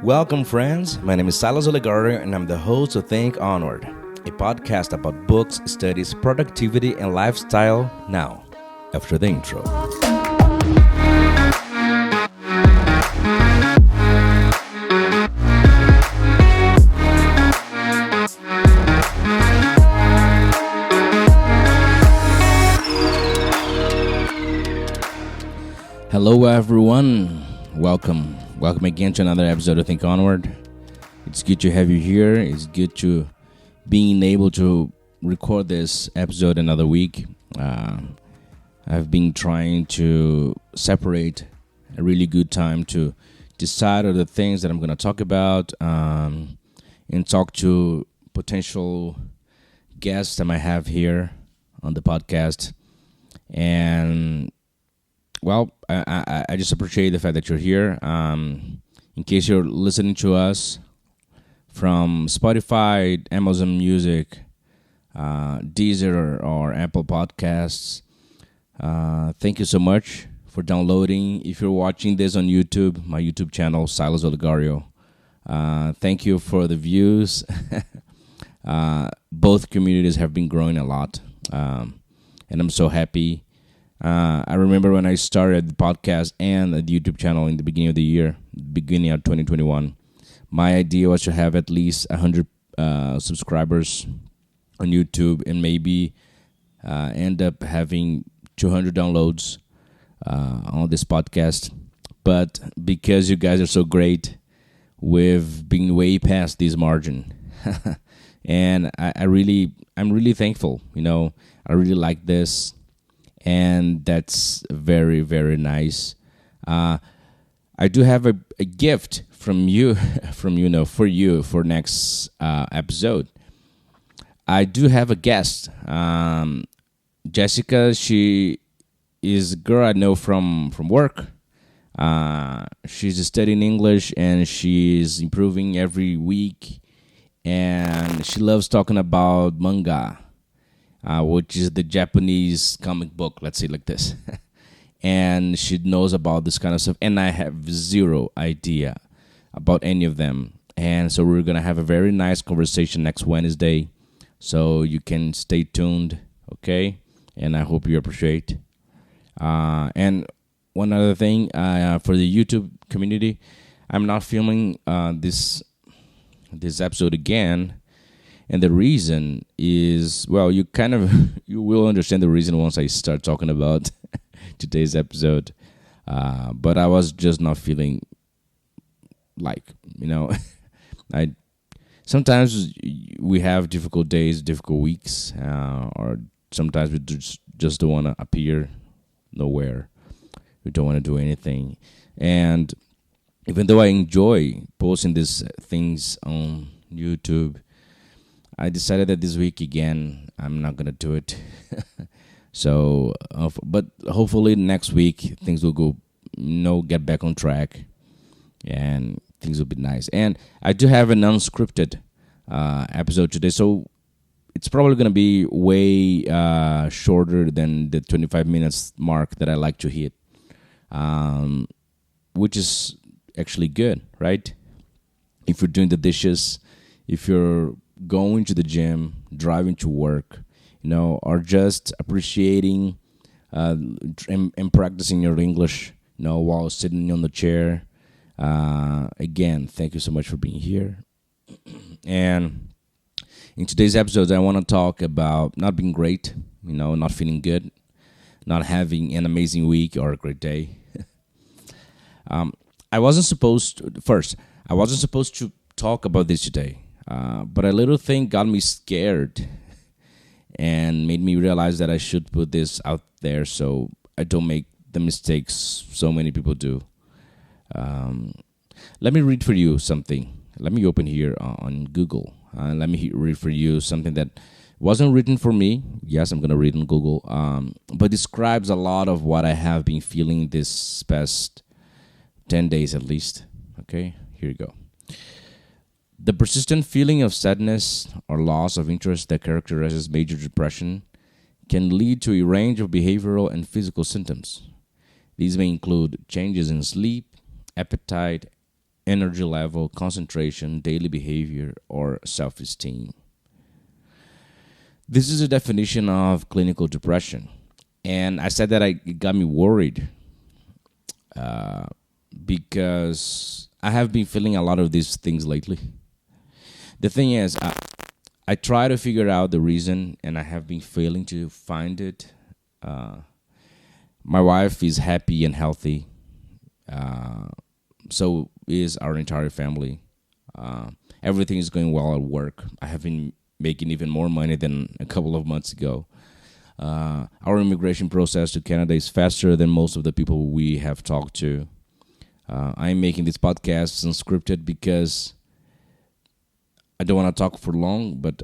Welcome, friends. My name is Silas Ollegario, and I'm the host of Think Onward, a podcast about books, studies, productivity, and lifestyle. Now, after the intro. Hello, everyone. Welcome again to another episode of Think Onward. It's good to have you here. It's good to being able to record this episode another week. I've been trying to separate a really good time to decide on the things that I'm going to talk about and talk to potential guests I might have here on the podcast. And well, I just appreciate the fact that you're here. In case you're listening to us from Spotify, Amazon Music, Deezer, or Apple Podcasts, thank you so much for downloading. If you're watching this on YouTube, my YouTube channel, Silas Ollegario, thank you for the views. Both communities have been growing a lot, and I'm so happy. I remember when I started the podcast and the YouTube channel in the beginning of the year, beginning of 2021, my idea was to have at least 100 subscribers on YouTube and maybe end up having 200 downloads on this podcast. But because you guys are so great, we've been way past this margin. And I'm really thankful. I really like this. And that's very, very nice. I do have a gift from you, for next episode. I do have a guest. Jessica, she is a girl I know from work. She's studying English and she's improving every week. And she loves talking about manga. Which is the Japanese comic book, let's say like this. And she knows about this kind of stuff, and I have zero idea about any of them. And so we're going to have a very nice conversation next Wednesday, so you can stay tuned, okay? And I hope you appreciate. And one other thing, for the YouTube community, I'm not filming this episode again. And the reason is, well, you will understand the reason once I start talking about today's episode. But I was just not feeling like, sometimes we have difficult days, difficult weeks, or sometimes we just don't want to appear nowhere. We don't want to do anything. And even though I enjoy posting these things on YouTube, I decided that this week again, I'm not going to do it. So, but hopefully next week, things will go, get back on track and things will be nice. And I do have an unscripted episode today, so it's probably going to be way shorter than the 25 minutes mark that I like to hit, which is actually good, right? If you're doing the dishes, if you're going to the gym, driving to work, or just appreciating and practicing your English, while sitting on the chair. Again, thank you so much for being here. And in today's episode, I want to talk about not being great, not feeling good, not having an amazing week or a great day. I wasn't supposed to talk about this today. But a little thing got me scared and made me realize that I should put this out there so I don't make the mistakes so many people do. Let me read for you something. Let me open here on Google. Let me read for you something that wasn't written for me. Yes, I'm going to read on Google. But describes a lot of what I have been feeling this past 10 days at least. Okay, here you go. The persistent feeling of sadness or loss of interest that characterizes major depression can lead to a range of behavioral and physical symptoms. These may include changes in sleep, appetite, energy level, concentration, daily behavior, or self esteem. This is a definition of clinical depression. And I said that it got me worried because I have been feeling a lot of these things lately. The thing is, I try to figure out the reason, and I have been failing to find it. My wife is happy and healthy. So is our entire family. Everything is going well at work. I have been making even more money than a couple of months ago. Our immigration process to Canada is faster than most of the people we have talked to. I'm making this podcast unscripted because I don't want to talk for long, but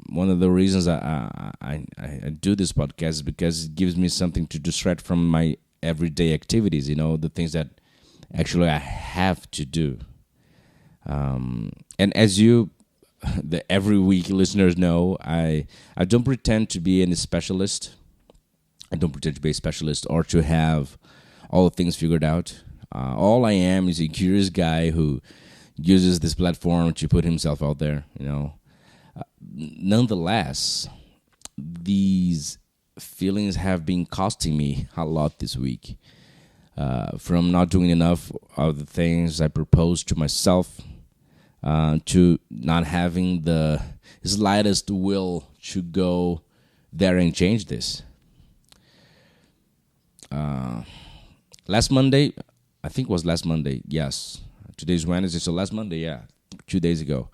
one of the reasons I do this podcast is because it gives me something to distract from my everyday activities, the things that actually I have to do. And as the every week listeners know, I don't pretend to be any specialist. I don't pretend to be a specialist or to have all the things figured out. All I am is a curious guy who uses this platform to put himself out there. Nonetheless, these feelings have been costing me a lot this week. From not doing enough of the things I proposed to myself, to not having the slightest will to go there and change this. Last Monday, I think it was last Monday, yes. Today's Wednesday, so last Monday, yeah, 2 days ago.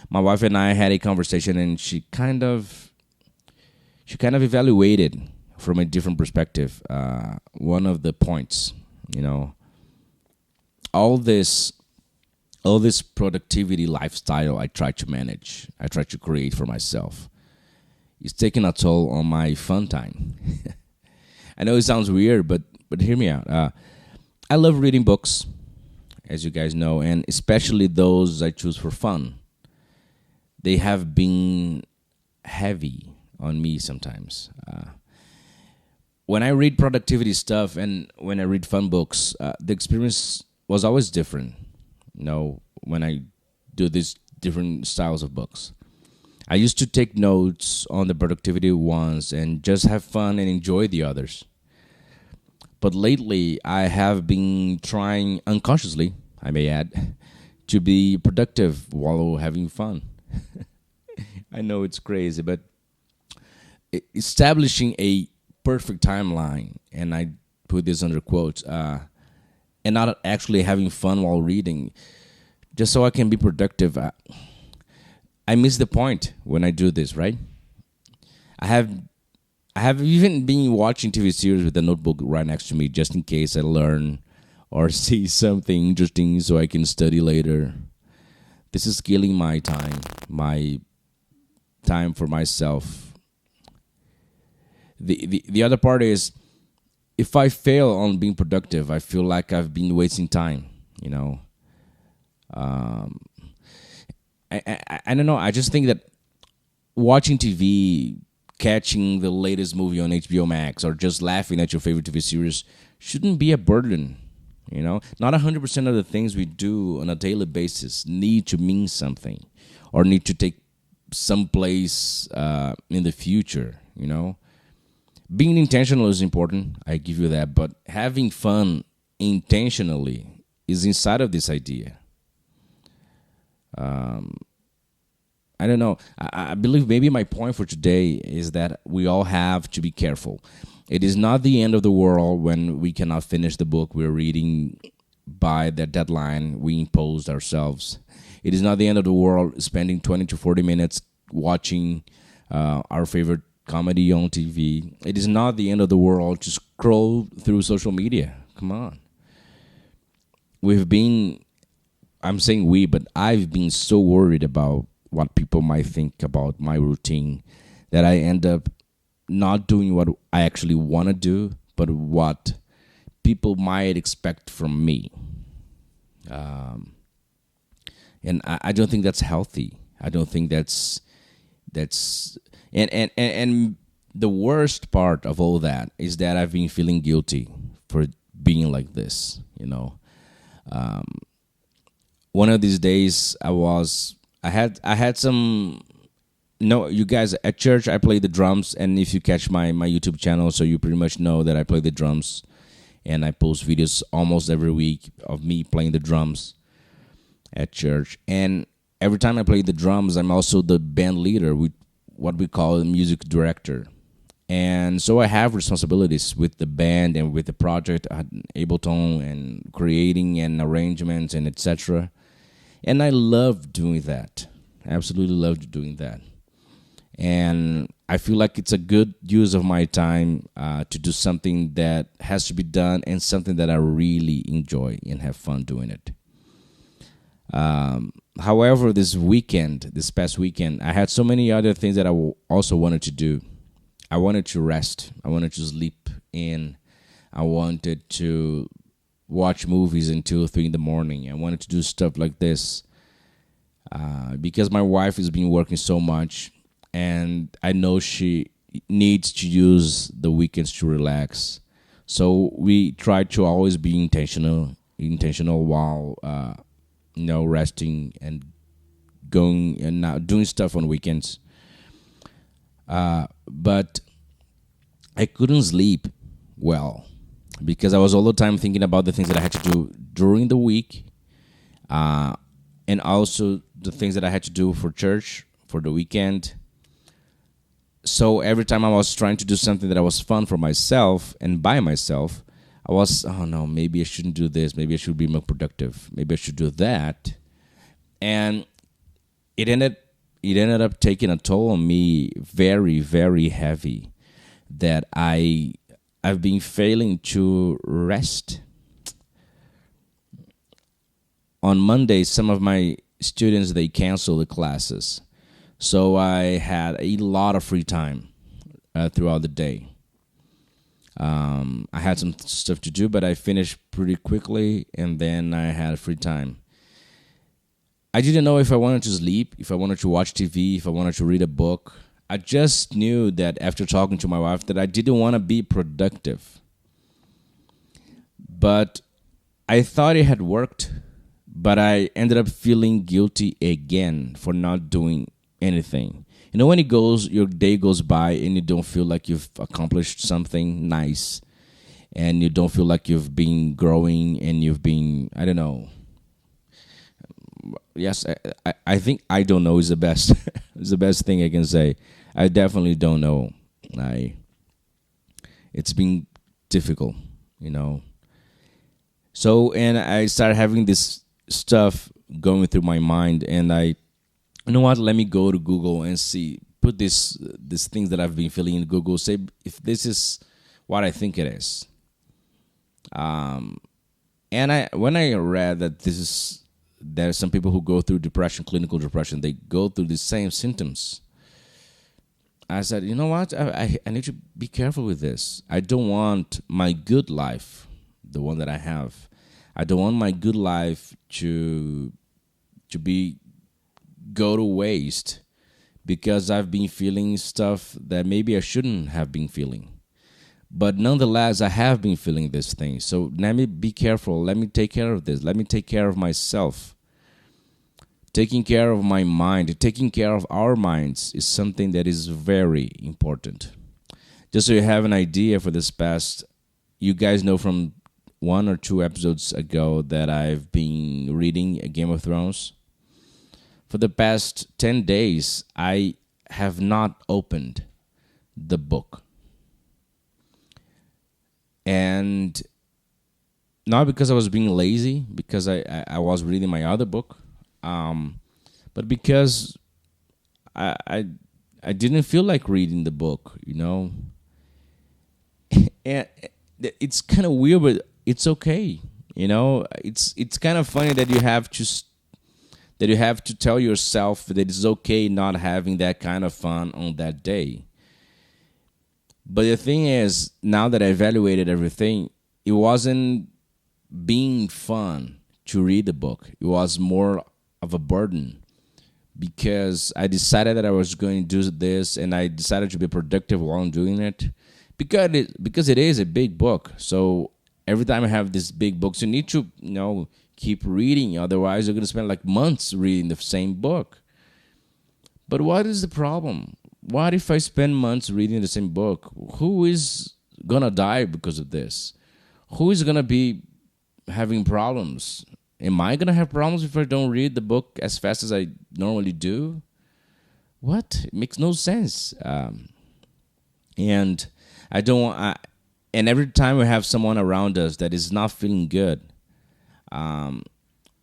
My wife and I had a conversation, and she kind of evaluated from a different perspective one of the points. All this productivity lifestyle I try to manage, I try to create for myself, is taking a toll on my fun time. I know it sounds weird, but hear me out. I love reading books, as you guys know, and especially those I choose for fun. They have been heavy on me sometimes. When I read productivity stuff and when I read fun books, the experience was always different. When I do these different styles of books. I used to take notes on the productivity ones and just have fun and enjoy the others. But lately, I have been trying unconsciously, I may add, to be productive while having fun. I know it's crazy, but establishing a perfect timeline, and I put this under quotes, and not actually having fun while reading, just so I can be productive. I miss the point when I do this, right? I have even been watching TV series with a notebook right next to me just in case I learn or see something interesting so I can study later. This is killing my time for myself. The other part is, if I fail on being productive, I feel like I've been wasting time, I don't know. I just think that watching TV, catching the latest movie on HBO Max, or just laughing at your favorite TV series shouldn't be a burden. Not 100% of the things we do on a daily basis need to mean something or need to take some place in the future. Being intentional is important. I give you that. But having fun intentionally is inside of this idea. I don't know. I believe maybe my point for today is that we all have to be careful. It is not the end of the world when we cannot finish the book we're reading by the deadline we imposed ourselves. It is not the end of the world spending 20 to 40 minutes watching our favorite comedy on TV. It is not the end of the world to scroll through social media. Come on. I'm saying we, but I've been so worried about what people might think about my routine that I end up not doing what I actually want to do, but what people might expect from me. And I don't think that's healthy. I don't think that's and the worst part of all that is that I've been feeling guilty for being like this. one of these days I had some. No, you guys, at church I play the drums, and if you catch my YouTube channel, so you pretty much know that I play the drums, and I post videos almost every week of me playing the drums at church. And every time I play the drums, I'm also the band leader, with what we call a music director. And so I have responsibilities with the band and with the project at Ableton, and creating and arrangements and etc. And I love doing that. I absolutely love doing that. And I feel like it's a good use of my time to do something that has to be done, and something that I really enjoy and have fun doing it. However, this past weekend, I had so many other things that also wanted to do. I wanted to rest. I wanted to sleep in. I wanted to watch movies until 3 in the morning. I wanted to do stuff like this because my wife has been working so much, and I know she needs to use the weekends to relax. So we try to always be intentional while resting and going and not doing stuff on weekends. But I couldn't sleep well because I was all the time thinking about the things that I had to do during the week, and also the things that I had to do for church for the weekend. So every time I was trying to do something that was fun for myself and by myself, I was, oh no, maybe I shouldn't do this. Maybe I should be more productive. Maybe I should do that. And it ended up taking a toll on me, very, very heavy, that I've been failing to rest. On Monday, some of my students, they canceled the classes. So I had a lot of free time throughout the day. I had some stuff to do, but I finished pretty quickly, and then I had free time. I didn't know if I wanted to sleep, if I wanted to watch TV, if I wanted to read a book. I just knew that after talking to my wife that I didn't want to be productive. But I thought it had worked, but I ended up feeling guilty again for not doing anything. You know, when your day goes by and you don't feel like you've accomplished something nice, and you don't feel like you've been growing, and you've been, I don't know. Yes, I think I don't know is the best is the best thing I can say. I definitely don't know. It's been difficult, you know. So, and I started having this stuff going through my mind, and you know what? Let me go to Google and see. Put this things that I've been feeling in Google. Say if this is what I think it is. And when I read that there are some people who go through depression, clinical depression, they go through the same symptoms. I said, you know what? I need to be careful with this. I don't want my good life, the one that I have, I don't want my good life to go to waste because I've been feeling stuff that maybe I shouldn't have been feeling. But nonetheless, I have been feeling this thing. So let me be careful. Let me take care of this. Let me take care of myself. Taking care of my mind, taking care of our minds is something that is very important. Just so you have an idea for this past, you guys know from 1 or 2 episodes ago that I've been reading Game of Thrones. For the past 10 days, I have not opened the book. And not because I was being lazy, because I was reading my other book, but because I didn't feel like reading the book, you know. And it's kind of weird, but it's okay, you know. It's kind of funny that you have to tell yourself that it's okay not having that kind of fun on that day. But the thing is, now that I evaluated everything, it wasn't being fun to read the book. It was more of a burden because I decided that I was going to do this, and I decided to be productive while I'm doing it because it is a big book. So every time I have these big books, you need to, keep reading. Otherwise, you're going to spend like months reading the same book. But what is the problem? What if I spend months reading the same book? Who is going to die because of this? Who is going to be having problems? Am I going to have problems if I don't read the book as fast as I normally do? What? It makes no sense. And I don't want... and every time we have someone around us that is not feeling good,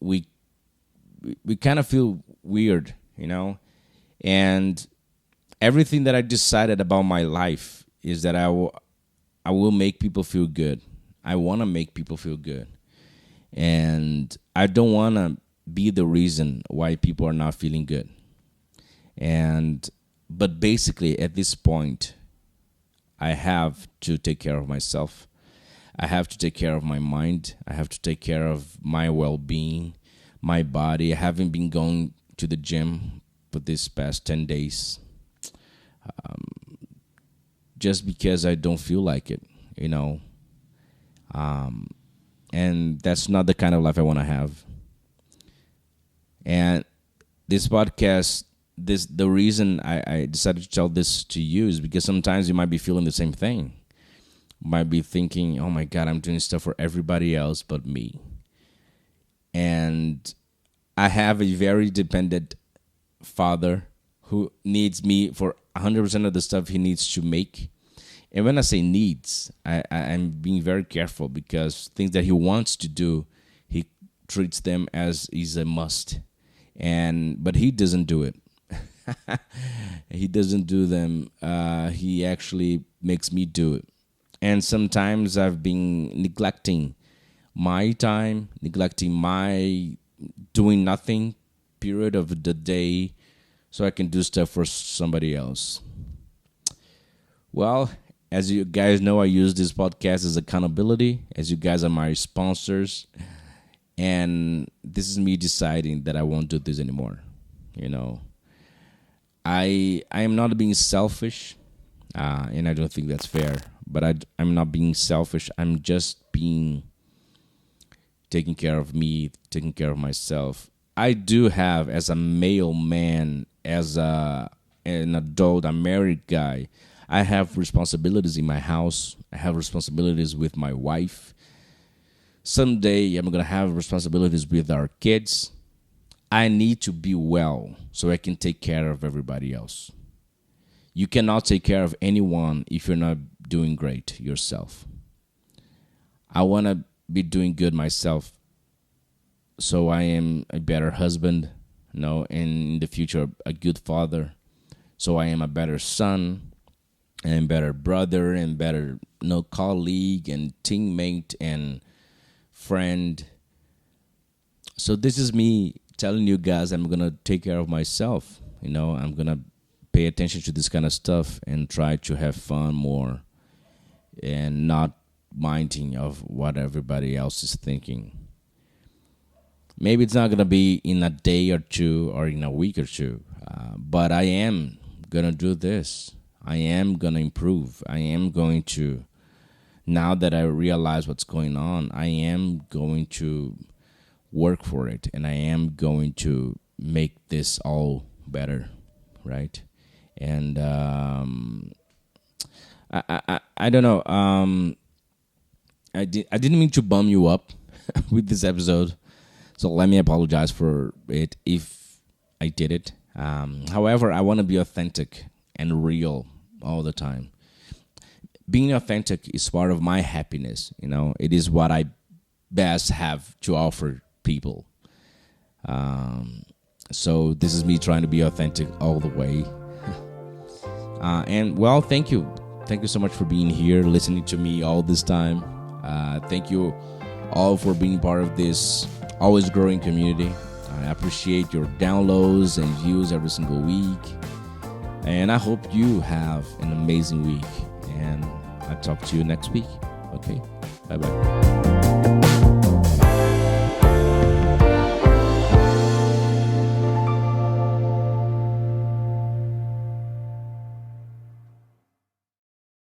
we kind of feel weird, And everything that I decided about my life is that I will make people feel good. I want to make people feel good. And I don't want to be the reason why people are not feeling good. But basically, at this point, I have to take care of myself. I have to take care of my mind. I have to take care of my well-being, my body. I haven't been going to the gym for this past 10 days just because I don't feel like it, and that's not the kind of life I want to have. And this podcast, the reason I decided to tell this to you is because sometimes you might be feeling the same thing. You might be thinking, oh my God, I'm doing stuff for everybody else but me. And I have a very dependent father who needs me for 100% of the stuff he needs to make. And when I say needs, I'm being very careful because things that he wants to do, he treats them as is a must. But he doesn't do it. He doesn't do them. He actually makes me do it. And sometimes I've been neglecting my time, neglecting my doing nothing period of the day so I can do stuff for somebody else. Well, as you guys know, I use this podcast as accountability, as you guys are my sponsors. And this is me deciding that I won't do this anymore. I am not being selfish, and I don't think that's fair. But I'm not being selfish. I'm just taking care of me, taking care of myself. I do have, as a male man, as an adult, a married guy, I have responsibilities in my house. I have responsibilities with my wife. Someday I'm going to have responsibilities with our kids. I need to be well so I can take care of everybody else. You cannot take care of anyone if you're not doing great yourself. I want to be doing good myself so I am a better husband, and in the future a good father. So I am a better son and better brother and better colleague and teammate and friend. So this is me telling you guys I'm going to take care of myself. I'm going to pay attention to this kind of stuff and try to have fun more and not minding of what everybody else is thinking. Maybe it's not going to be in a day or two or in a week or two, but I am going to do this. I am going to improve. I am going to, now that I realize what's going on, I am going to work for it, and I am going to make this all better, right? And I don't know. I didn't mean to bum you up with this episode, so let me apologize for it if I did it. However, I want to be authentic and real all the time. Being authentic is part of my happiness. It is what I best have to offer people. So this is me trying to be authentic all the way. And well, thank you. Thank you so much for being here, listening to me all this time. Thank you all for being part of this always growing community. I appreciate your downloads and views every single week. And I hope you have an amazing week. And I'll talk to you next week. Okay? Bye-bye.